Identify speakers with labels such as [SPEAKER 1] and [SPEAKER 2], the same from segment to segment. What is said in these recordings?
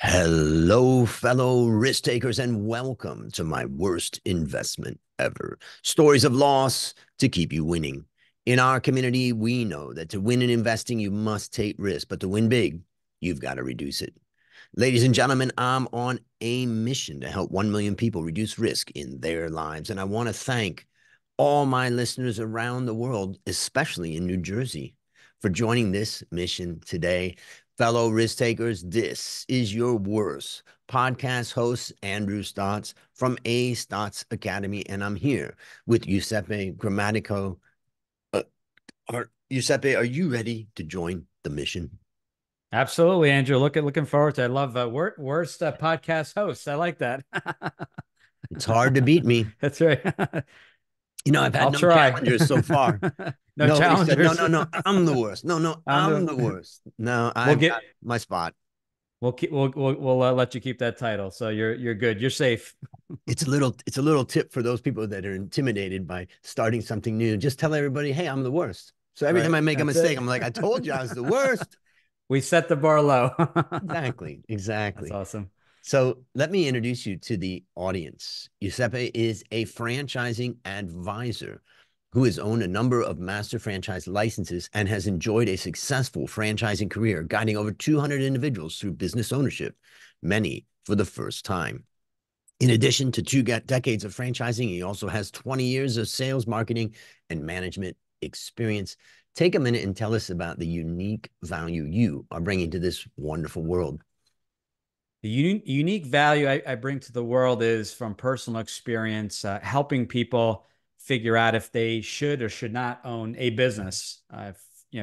[SPEAKER 1] Hello, fellow risk takers, and welcome to my worst investment ever. Stories of loss to keep you winning. In our community, we know that to win in investing, you must take risk, but to win big, you've got to reduce it. Ladies and gentlemen, I'm on a mission to help 1 million people reduce risk in their lives. And I want to thank all my listeners around the world, especially in New Jersey, for joining this mission today. Fellow risk takers, this is your worst podcast host, Andrew Stotz from A Stotz Academy. And I'm here with Giuseppe Grammatico. Giuseppe, are you ready to join the mission?
[SPEAKER 2] Absolutely, Andrew. Looking forward to it. I love worst podcast hosts. I like that.
[SPEAKER 1] It's hard to beat me.
[SPEAKER 2] That's right.
[SPEAKER 1] I've had
[SPEAKER 2] I'll
[SPEAKER 1] no
[SPEAKER 2] try.
[SPEAKER 1] challengers so far.
[SPEAKER 2] No
[SPEAKER 1] Nobody said, no,
[SPEAKER 2] challengers.
[SPEAKER 1] no, no, I'm the worst. No, no,
[SPEAKER 2] I'm
[SPEAKER 1] I'm the
[SPEAKER 2] the.
[SPEAKER 1] worst. No,
[SPEAKER 2] We'll
[SPEAKER 1] I've got
[SPEAKER 2] get.
[SPEAKER 1] my spot.
[SPEAKER 2] We'll let you keep that title. So you're good. You're safe.
[SPEAKER 1] It's a little tip for those people that are intimidated by starting something new. Just tell everybody, hey, I'm the worst. So every time
[SPEAKER 2] Right.
[SPEAKER 1] I make a
[SPEAKER 2] That's
[SPEAKER 1] mistake,
[SPEAKER 2] it.
[SPEAKER 1] I'm like, I told you I was the worst.
[SPEAKER 2] We set the bar low.
[SPEAKER 1] Exactly,
[SPEAKER 2] That's
[SPEAKER 1] exactly.
[SPEAKER 2] awesome.
[SPEAKER 1] So let me introduce you to the audience. Giuseppe is a franchising advisor who has owned a number of master franchise licenses and has enjoyed a successful franchising career, guiding over 200 individuals through business ownership, many for the first time. In addition to two decades of franchising, he also has 20 years of sales, marketing, and management experience. Take a minute and tell us about the unique value you are bringing to this wonderful world.
[SPEAKER 2] The unique value I bring to the world is from personal experience, helping people figure out if they should or should not own a business.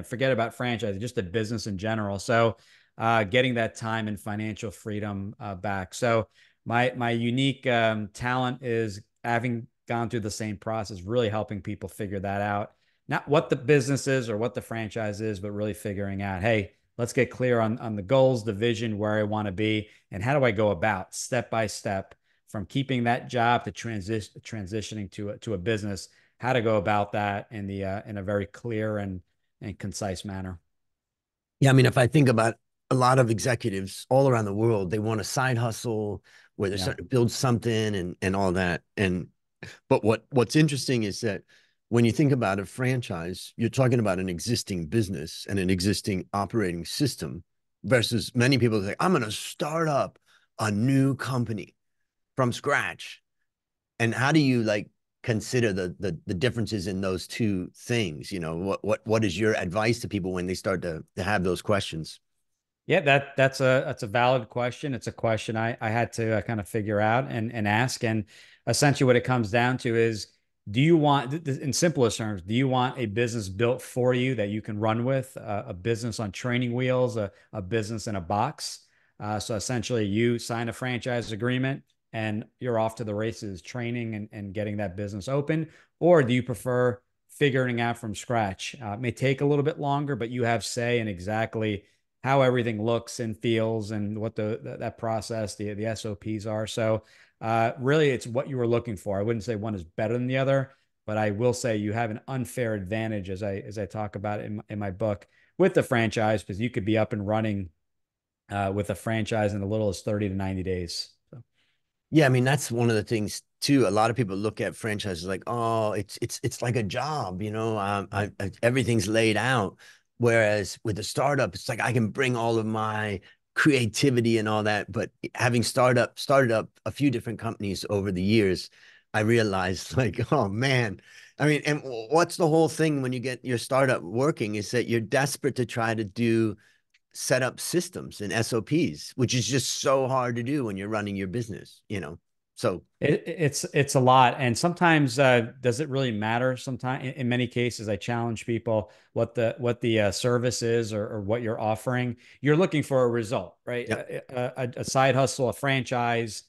[SPEAKER 2] Forget about franchise, just a business in general. So, getting that time and financial freedom back. So, my unique talent is having gone through the same process, really helping people figure that out. Not what the business is or what the franchise is, but really figuring out, hey, let's get clear on the goals, the vision, where I want to be, and how do I go about step by step from keeping that job to transitioning to a business, how to go about that in a very clear and concise manner.
[SPEAKER 1] Yeah, I mean, if I think about a lot of executives all around the world, they want a side hustle where they're
[SPEAKER 2] Yeah.
[SPEAKER 1] starting to build something and all that. And but what's interesting is that when you think about a franchise, you're talking about an existing business and an existing operating system versus many people say, I'm going to start up a new company from scratch. And how do you like consider the differences in those two things? What is your advice to people when they start to have those questions?
[SPEAKER 2] Yeah, that's a valid question. It's a question I had to kind of figure out and ask. And essentially, what it comes down to is, do you want, in simplest terms, do you want a business built for you that you can run with, a business on training wheels, a business in a box? So essentially, you sign a franchise agreement and you're off to the races, training and getting that business open, or do you prefer figuring out from scratch? It may take a little bit longer, but you have say in exactly how everything looks and feels and what that process, the SOPs are. So really, it's what you were looking for. I wouldn't say one is better than the other, but I will say you have an unfair advantage as I talk about it in my book with the franchise, because you could be up and running with a franchise in as little as 30 to 90 days. So.
[SPEAKER 1] Yeah, I mean that's one of the things too. A lot of people look at franchises like, oh, it's like a job, everything's laid out. Whereas with a startup, it's like I can bring all of my creativity and all that. But having started up a few different companies over the years, I realized like, oh man, I mean, and what's the whole thing when you get your startup working is that you're desperate to try to do set up systems and SOPs, which is just so hard to do when you're running your business. So
[SPEAKER 2] It's a lot, and sometimes does it really matter? Sometimes, in many cases, I challenge people what the service is or what you're offering. You're looking for a result, right?
[SPEAKER 1] yeah,
[SPEAKER 2] A side hustle, a franchise,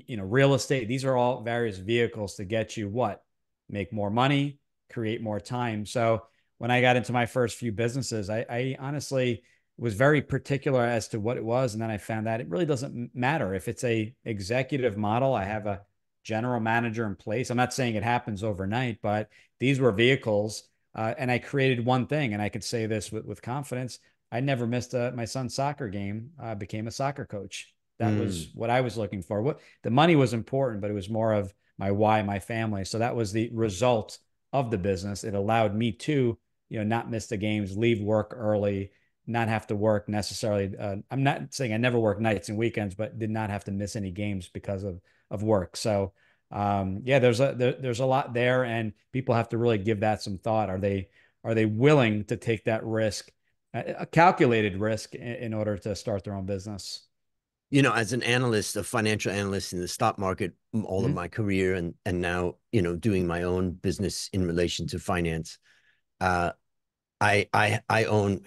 [SPEAKER 2] real estate. These are all various vehicles to get you what? Make more money, create more time. So when I got into my first few businesses, I honestly was very particular as to what it was, and then I found that it really doesn't matter if it's a executive model. I have a general manager in place. I'm not saying it happens overnight, but these were vehicles, and I created one thing, and I could say this with confidence: I never missed my son's soccer game. Became a soccer coach. That was
[SPEAKER 1] Mm.
[SPEAKER 2] what I was looking for. What the money was important, but it was more of my why, my family. So that was the result of the business. It allowed me to, not miss the games, leave work early, not have to work necessarily. I'm not saying I never work nights and weekends, but did not have to miss any games because of work. So yeah, there's a lot there, and people have to really give that some thought. Are they willing to take that risk, a calculated risk, in order to start their own business?
[SPEAKER 1] As an analyst, a financial analyst in the stock market, all of
[SPEAKER 2] Mhm.
[SPEAKER 1] my career, and now, doing my own business in relation to finance, uh, I own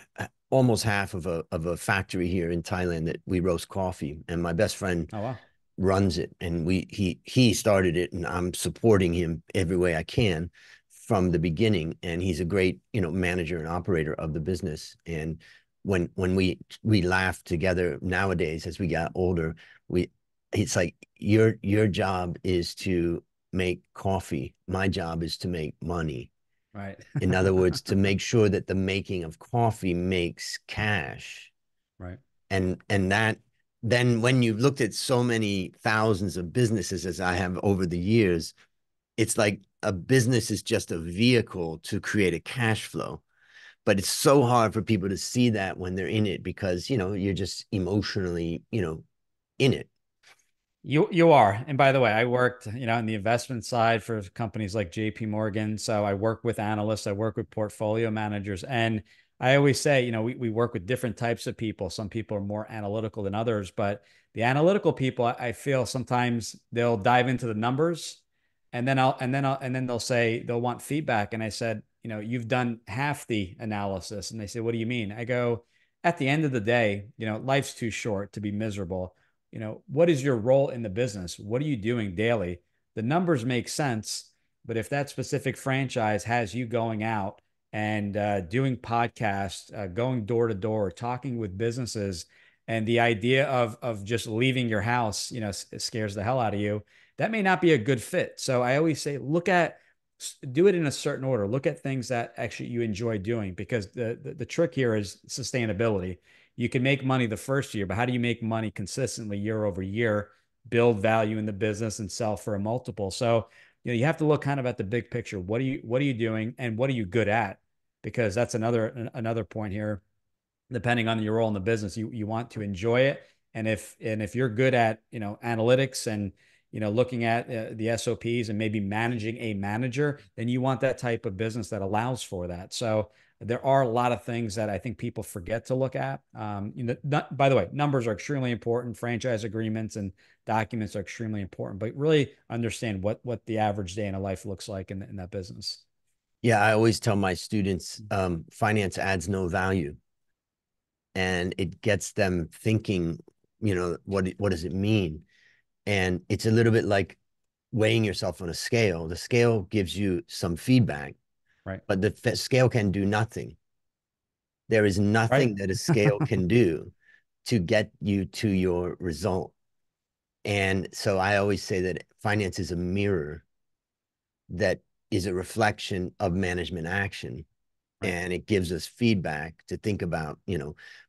[SPEAKER 1] almost half of a factory here in Thailand that we roast coffee, and my best friend
[SPEAKER 2] Oh wow.
[SPEAKER 1] runs it, and he started it, and I'm supporting him every way I can from the beginning, and he's a great manager and operator of the business. And when we laugh together nowadays as we got older, we it's like your job is to make coffee, my job is to make money.
[SPEAKER 2] Right.
[SPEAKER 1] In other words, to make sure that the making of coffee makes cash.
[SPEAKER 2] Right.
[SPEAKER 1] And that, then when you've looked at so many thousands of businesses as I have over the years, it's like a business is just a vehicle to create a cash flow. But it's so hard for people to see that when they're in it, because you're just emotionally in it.
[SPEAKER 2] You are. And by the way, I worked, on the investment side for companies like JP Morgan. So I work with analysts, I work with portfolio managers. And I always say, we work with different types of people. Some people are more analytical than others, but the analytical people, I feel sometimes they'll dive into the numbers, and then they'll say they'll want feedback. And I said, you've done half the analysis. And they say, what do you mean? I go, at the end of the day, life's too short to be miserable. What is your role in the business? What are you doing daily? The numbers make sense, but if that specific franchise has you going out and doing podcasts, going door to door, talking with businesses, and the idea of just leaving your house, scares the hell out of you, that may not be a good fit. So I always say, do it in a certain order. Look at things that actually you enjoy doing, because the trick here is sustainability. You can make money the first year, but how do you make money consistently year over year, build value in the business and sell for a multiple? So, you have to look kind of at the big picture. What are you doing, and what are you good at? Because that's another point here. Depending on your role in the business, you want to enjoy it. And if you're good at, analytics and, looking at the SOPs and maybe managing a manager, then you want that type of business that allows for that. So there are a lot of things that I think people forget to look at. By the way, numbers are extremely important. Franchise agreements and documents are extremely important, but really understand what the average day in a life looks like in that business.
[SPEAKER 1] Yeah, I always tell my students, finance adds no value, and it gets them thinking, what does it mean? And it's a little bit like weighing yourself on a scale. The scale gives you some feedback,
[SPEAKER 2] Right.
[SPEAKER 1] but the scale can do nothing. There is
[SPEAKER 2] Right.
[SPEAKER 1] nothing that a scale can do to get you to your result. And so I always say that finance is a mirror that is a reflection of management action,
[SPEAKER 2] Right.
[SPEAKER 1] and it gives us feedback to think about,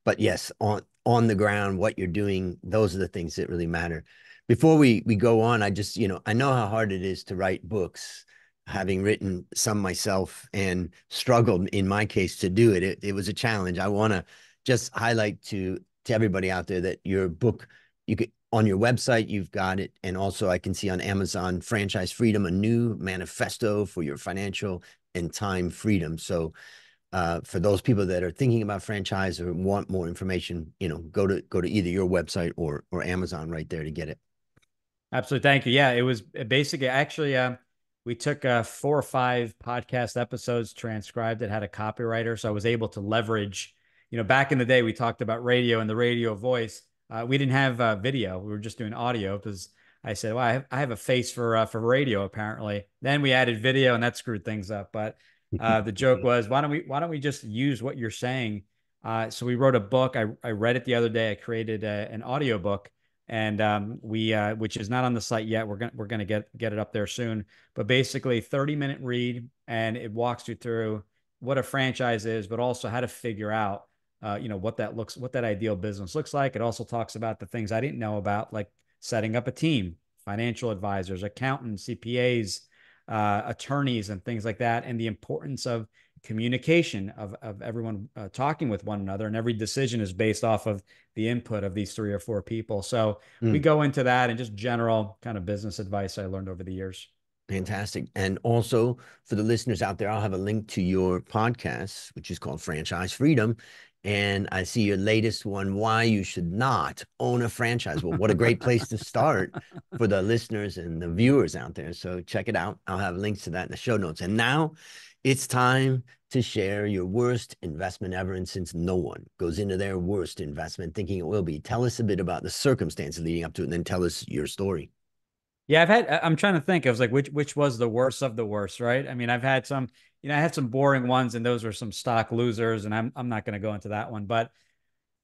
[SPEAKER 1] but yes, on the ground, what you're doing, those are the things that really matter. Before we go on, I just, I know how hard it is to write books, having written some myself and struggled in my case to do it. It was a challenge. I want to just highlight to everybody out there that your book, you could, on your website, you've got it. And also I can see on Amazon, Franchise Freedom, a new manifesto for your financial and time freedom. So for those people that are thinking about franchise or want more information, go to either your website or Amazon right there to get it.
[SPEAKER 2] Absolutely. Thank you. Yeah, it was basically actually we took 4 or 5 podcast episodes, transcribed it, had a copywriter. So I was able to leverage, back in the day we talked about radio and the radio voice. We didn't have video. We were just doing audio because I said, well, I have a face for radio apparently. Then we added video and that screwed things up. But the joke was, why don't we just use what you're saying? So we wrote a book. I read it the other day. I created an audio book, and we which is not on the site yet. We're gonna get it up there soon. But basically, 30-minute read, and it walks you through what a franchise is, but also how to figure out what that ideal business looks like. It also talks about the things I didn't know about, like setting up a team, financial advisors, accountants, CPAs, attorneys, and things like that, and the importance of communication, of everyone talking with one another, and every decision is based off of the input of these 3 or 4 people. So we
[SPEAKER 1] Mm.
[SPEAKER 2] go into that and just general kind of business advice I learned over the years.
[SPEAKER 1] Fantastic. And also for the listeners out there, I'll have a link to your podcast, which is called Franchise Freedom. And I see your latest one, Why You Should Not Own a Franchise. Well, what a great place to start for the listeners and the viewers out there. So check it out. I'll have links to that in the show notes. And now it's time to share your worst investment ever. And since no one goes into their worst investment thinking it will be, tell us a bit about the circumstances leading up to it, and then tell us your story.
[SPEAKER 2] Yeah, I'm trying to think. I was like, which was the worst of the worst, right? I mean, I've had some, I had some boring ones, and those were some stock losers, and I'm not going to go into that one. But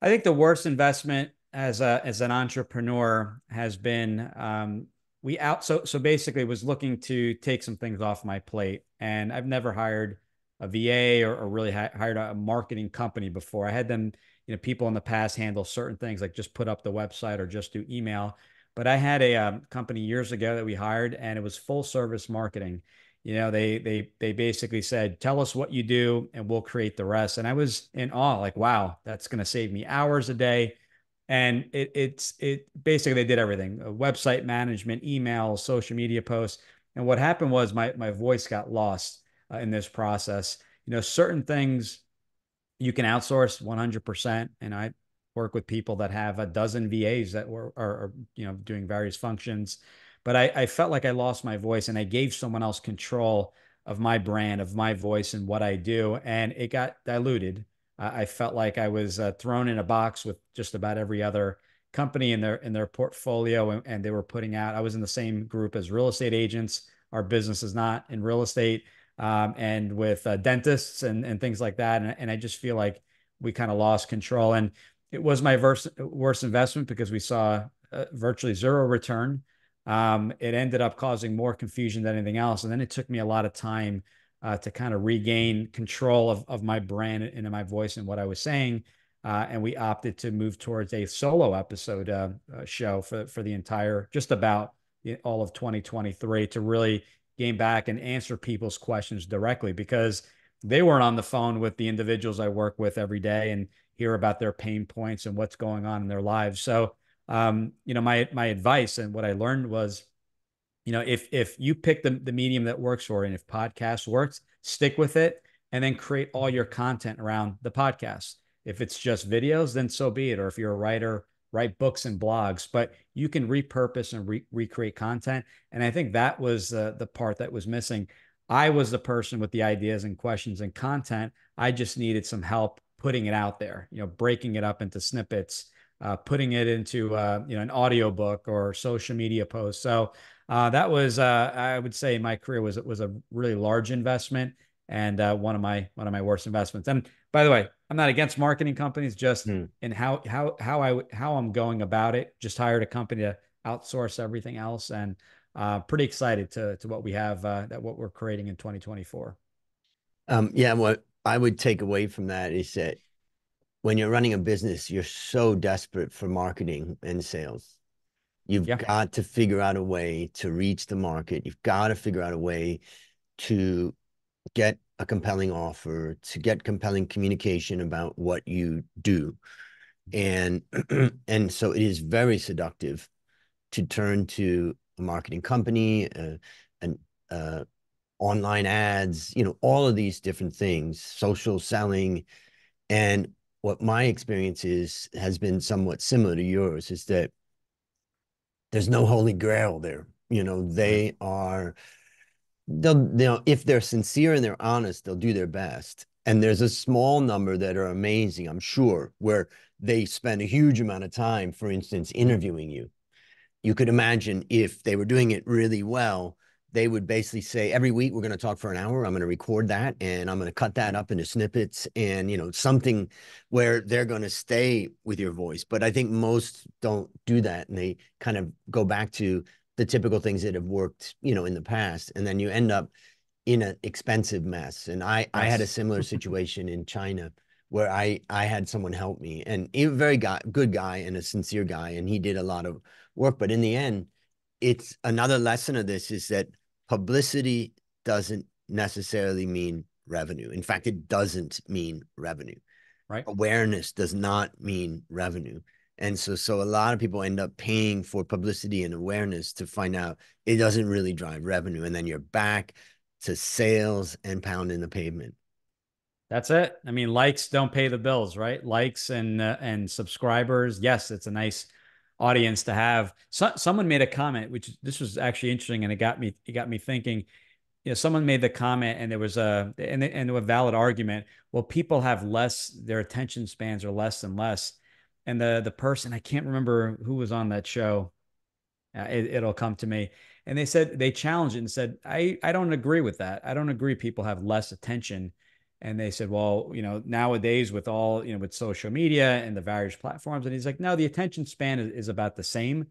[SPEAKER 2] I think the worst investment as an entrepreneur has been, so basically was looking to take some things off my plate, and I've never hired a VA, or really hired a marketing company before. I had them, people in the past handle certain things, like just put up the website or just do email. But I had a company years ago that we hired, and it was full service marketing. They basically said, "Tell us what you do, and we'll create the rest." And I was in awe, like, "Wow, that's going to save me hours a day." And it basically, they did everything: website management, email, social media posts. And what happened was my voice got lost in this process. Certain things you can outsource 100%. And I work with people that have a dozen VAs that are doing various functions. But I felt like I lost my voice, and I gave someone else control of my brand, of my voice, and what I do. And it got diluted. I felt like I was thrown in a box with just about every other company in their portfolio, and they were putting out. I was in the same group as real estate agents. Our business is not in real estate, and with dentists and things like that. And I just feel like we kind of lost control. And it was my worst investment because we saw virtually zero return. It ended up causing more confusion than anything else. And then it took me a lot of time to kind of regain control of my brand and my voice and what I was saying. And we opted to move towards a solo episode show for the entire, just about all of 2023, to really gain back and answer people's questions directly, because they weren't on the phone with the individuals I work with every day and hear about their pain points and what's going on in their lives. So, my advice and what I learned was, if you pick the medium that works for you, and if podcast works, stick with it, and then create all your content around the podcast. If it's just videos, then so be it. Or if you're a writer, write books and blogs, but you can repurpose and recreate content. And I think that was the part that was missing. I was the person with the ideas and questions and content. I just needed some help putting it out there, breaking it up into snippets, putting it into, an audio book or social media post. So that was, I would say, my career was a really large investment, and one of my worst investments. And by the way, I'm not against marketing companies, just in how I'm going about it. Just hired a company to outsource everything else, and pretty excited to what we have, what we're creating in 2024.
[SPEAKER 1] Yeah, what I would take away from that is that when you're running a business, you're so desperate for marketing and sales. You've
[SPEAKER 2] Yeah.
[SPEAKER 1] got to figure out a way to reach the market. You've got to figure out a way to get a compelling offer, to get compelling communication about what you do. And and so it is very seductive to turn to a marketing company, an online ads, all of these different things, social selling. And what my experience has been somewhat similar to yours, is that there's no holy grail there.
[SPEAKER 2] Right.
[SPEAKER 1] If they're sincere and they're honest, they'll do their best. And there's a small number that are amazing, I'm sure, where they spend a huge amount of time, for instance, interviewing you. You could imagine if they were doing it really well, they would basically say, every week we're going to talk for an hour. I'm going to record that, and I'm going to cut that up into snippets, and something where they're going to stay with your voice. But I think most don't do that, and they kind of go back to the typical things that have worked, in the past, and then you end up in an expensive mess. And I had a
[SPEAKER 2] Yes.
[SPEAKER 1] similar situation in China where I had someone help me, and he was a very good guy and a sincere guy, and he did a lot of work. But in the end, it's another lesson of this is that publicity doesn't necessarily mean revenue. In fact, it doesn't mean revenue.
[SPEAKER 2] Right.
[SPEAKER 1] Awareness does not mean revenue. And so a lot of people end up paying for publicity and awareness to find out it doesn't really drive revenue. And then you're back to sales and pounding the pavement.
[SPEAKER 2] That's it. I mean, likes don't pay the bills, right? Likes and subscribers. Yes, it's a nice audience to have. Someone made a comment, which this was actually interesting, and it got me thinking. Someone made the comment, and there was a valid argument. Well, people have less; their attention spans are less and less. And the person, I can't remember who was on that show. It'll come to me. And they said they challenged it and said, I don't agree with that. I don't agree people have less attention. And they said, well, nowadays with all, with social media and the various platforms. And he's like, no, the attention span is about the same.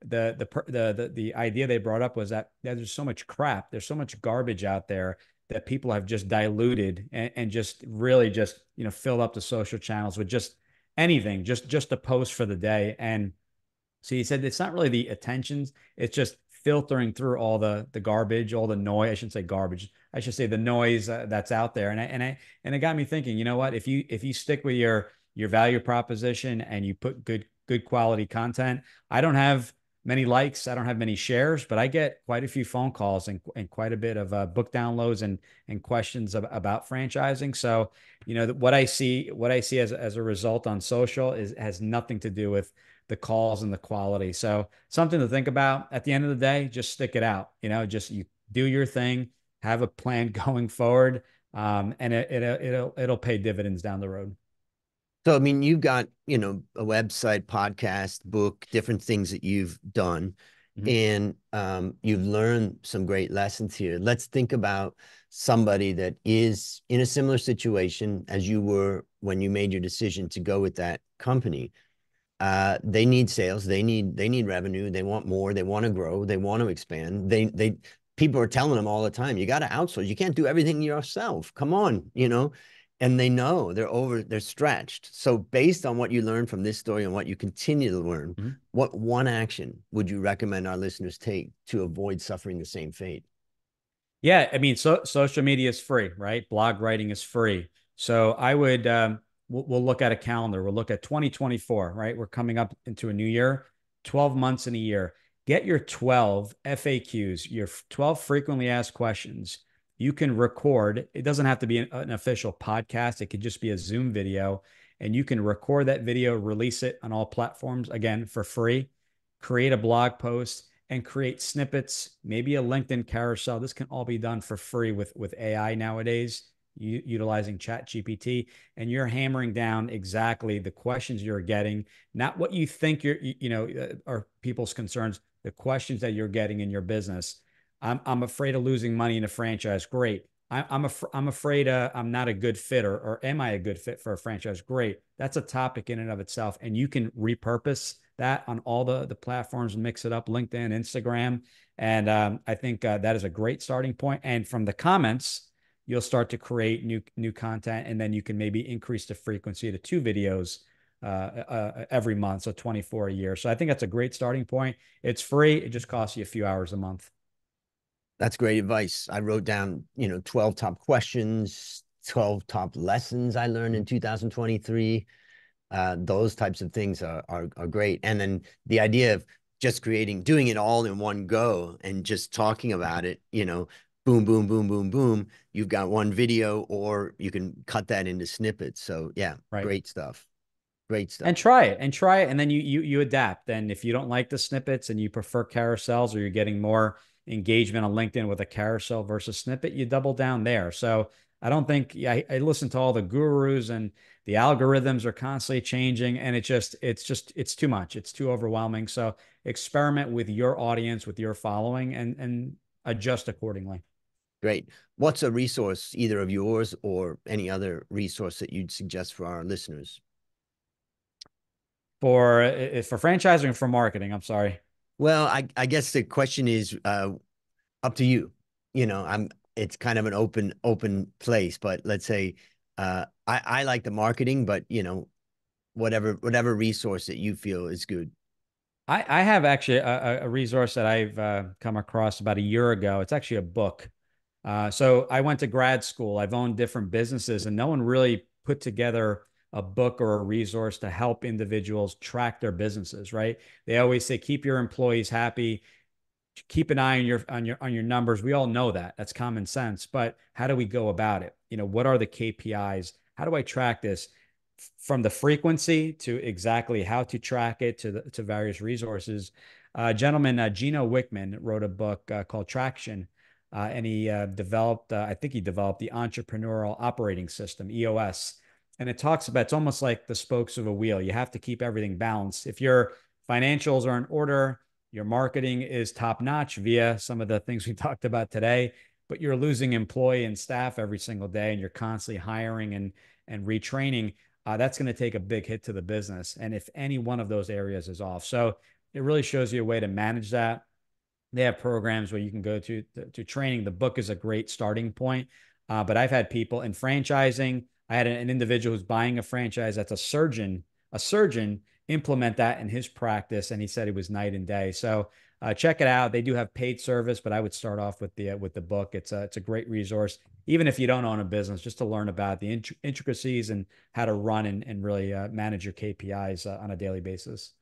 [SPEAKER 2] The idea they brought up was that there's so much crap, there's so much garbage out there that people have just diluted and just really just, fill up the social channels with just anything, just a post for the day. And so he said it's not really the attentions, it's just filtering through all the garbage, all the noise. I shouldn't say garbage. I should say the noise that's out there. And it got me thinking. You know what? If you stick with your value proposition and you put good quality content, I don't have many likes, I don't have many shares, but I get quite a few phone calls and quite a bit of book downloads and questions about franchising. So what I see as a result on social has nothing to do with the calls and the quality. So something to think about. At the end of the day, just stick it out. Just you do your thing, have a plan going forward, and it'll pay dividends down the road.
[SPEAKER 1] So, I mean, you've got, a website, podcast, book, different things that you've done,
[SPEAKER 2] Mhm.
[SPEAKER 1] and you've learned some great lessons here. Let's think about somebody that is in a similar situation as you were when you made your decision to go with that company. They need sales, they need revenue, they want more, they want to grow, they want to expand. They people are telling them all the time, you got to outsource, you can't do everything yourself, come on. And they know they're stretched. So based on what you learned from this story and what you continue to learn,
[SPEAKER 2] Mhm.
[SPEAKER 1] what one action would you recommend our listeners take to avoid suffering the same fate?
[SPEAKER 2] Yeah, I mean, social media is free, right? Blog writing is free. So I would we'll look at a calendar. We'll look at 2024, right? We're coming up into a new year, 12 months in a year. Get your 12 FAQs, your 12 frequently asked questions. You can record. It doesn't have to be an official podcast. It could just be a Zoom video, and you can record that video, release it on all platforms again for free. Create a blog post and create snippets, maybe a LinkedIn carousel. This can all be done for free with AI nowadays, utilizing Chat GPT, and you're hammering down exactly the questions you're getting, not what you think are people's concerns, the questions that you're getting in your business. I'm afraid of losing money in a franchise. Great. I'm afraid I'm not a good fit, or am I a good fit for a franchise? Great. That's a topic in and of itself, and you can repurpose that on all the platforms and mix it up, LinkedIn, Instagram. And I think that is a great starting point. And from the comments, you'll start to create new content, and then you can maybe increase the frequency to 2 videos every month, so 24 a year. So I think that's a great starting point. It's free. It just costs you a few hours a month.
[SPEAKER 1] That's great advice. I wrote down, 12 top questions, 12 top lessons I learned in 2023. Those types of things are great. And then the idea of just doing it all in one go and just talking about it, boom, boom, boom, boom, boom. You've got one video, or you can cut that into snippets. So yeah,
[SPEAKER 2] Right.
[SPEAKER 1] great stuff. Great
[SPEAKER 2] And
[SPEAKER 1] stuff.
[SPEAKER 2] try it, and then you adapt. And if you don't like the snippets and you prefer carousels, or you're getting more engagement on LinkedIn with a carousel versus snippet, you double down there. So I don't think, yeah, I listen to all the gurus, and the algorithms are constantly changing, and it's too much, it's too overwhelming. So experiment with your audience, with your following, and adjust accordingly.
[SPEAKER 1] Great. What's a resource, either of yours or any other resource, that you'd suggest for our listeners?
[SPEAKER 2] For franchising or for marketing, I'm sorry.
[SPEAKER 1] Well, I guess the question is up to you. I'm it's kind of an open place, but let's say I like the marketing, but whatever resource that you feel is good.
[SPEAKER 2] I have actually a resource that I've come across about a year ago. It's actually a book. So I went to grad school. I've owned different businesses, and no one really put together a book or a resource to help individuals track their businesses, right? They always say keep your employees happy, keep an eye on your numbers. We all know that. That's common sense. But how do we go about it? What are the KPIs? How do I track this? From the frequency to exactly how to track it to various resources. Gentleman, Gino Wickman wrote a book called Traction, and he developed, I think he developed the Entrepreneurial Operating System, EOS. And it talks about, it's almost like the spokes of a wheel. You have to keep everything balanced. If your financials are in order, your marketing is top notch via some of the things we talked about today, but you're losing employee and staff every single day, and you're constantly hiring and retraining. That's going to take a big hit to the business. And if any one of those areas is off, so it really shows you a way to manage that. They have programs where you can go to training. The book is a great starting point. But I've had people in franchising. I had an individual who's buying a franchise that's a surgeon implement that in his practice, and he said it was night and day. So check it out. They do have paid service, but I would start off with the book. It's a great resource, even if you don't own a business, just to learn about the intricacies and how to run and really manage your KPIs on a daily basis.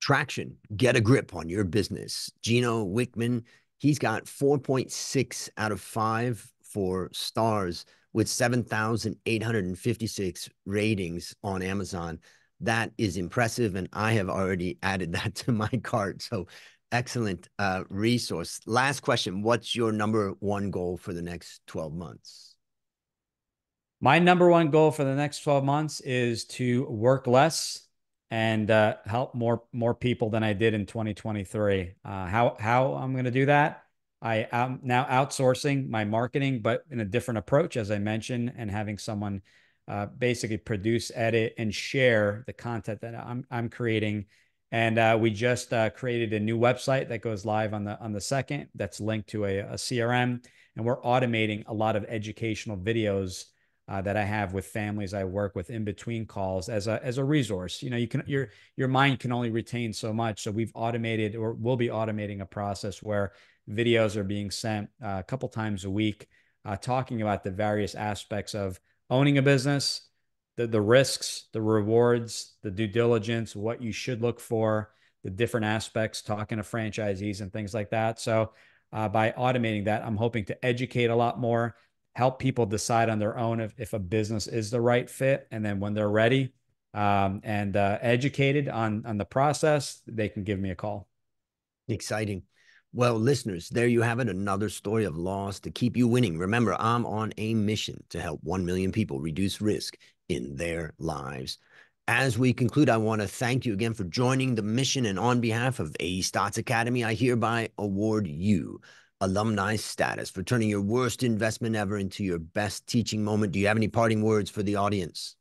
[SPEAKER 1] Traction, get a grip on your business. Gino Wickman, he's got 4.6 out of 5 for stars with 7,856 ratings on Amazon. That is impressive, and I have already added that to my cart. So excellent resource. Last question. What's your number one goal for the next 12 months?
[SPEAKER 2] My number one goal for the next 12 months is to work less and help more people than I did in 2023. How I'm going to do that? I am now outsourcing my marketing, but in a different approach, as I mentioned, and having someone basically produce, edit, and share the content that I'm creating. And we just created a new website that goes live on the second. That's linked to a CRM, and we're automating a lot of educational videos that I have with families I work with in between calls as a resource. Your mind can only retain so much. So we've automated, or we'll be automating, a process where videos are being sent a couple times a week, talking about the various aspects of owning a business, the risks, the rewards, the due diligence, what you should look for, the different aspects, talking to franchisees and things like that. So by automating that, I'm hoping to educate a lot more, help people decide on their own if a business is the right fit. And then when they're ready and educated on the process, they can give me a call.
[SPEAKER 1] Exciting. Well, listeners, there you have it. Another story of loss to keep you winning. Remember, I'm on a mission to help 1 million people reduce risk in their lives. As we conclude, I want to thank you again for joining the mission. And on behalf of A. Stotz Academy, I hereby award you alumni status for turning your worst investment ever into your best teaching moment. Do you have any parting words for the audience?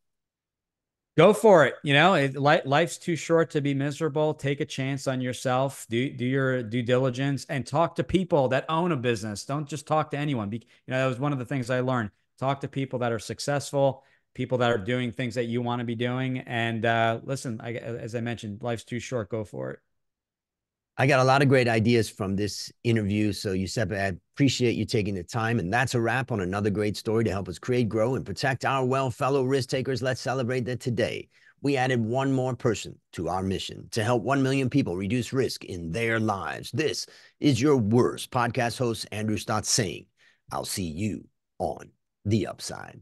[SPEAKER 2] Go for it. Life's too short to be miserable. Take a chance on yourself. Do your due diligence and talk to people that own a business. Don't just talk to anyone. That was one of the things I learned. Talk to people that are successful, people that are doing things that you want to be doing. And listen, as I mentioned, life's too short. Go for it.
[SPEAKER 1] I got a lot of great ideas from this interview. So, Giuseppe, I appreciate you taking the time. And that's a wrap on another great story to help us create, grow, and protect our well fellow risk takers. Let's celebrate that today we added one more person to our mission to help 1 million people reduce risk in their lives. This is your worst podcast host, Andrew Stotz, saying, I'll see you on the upside.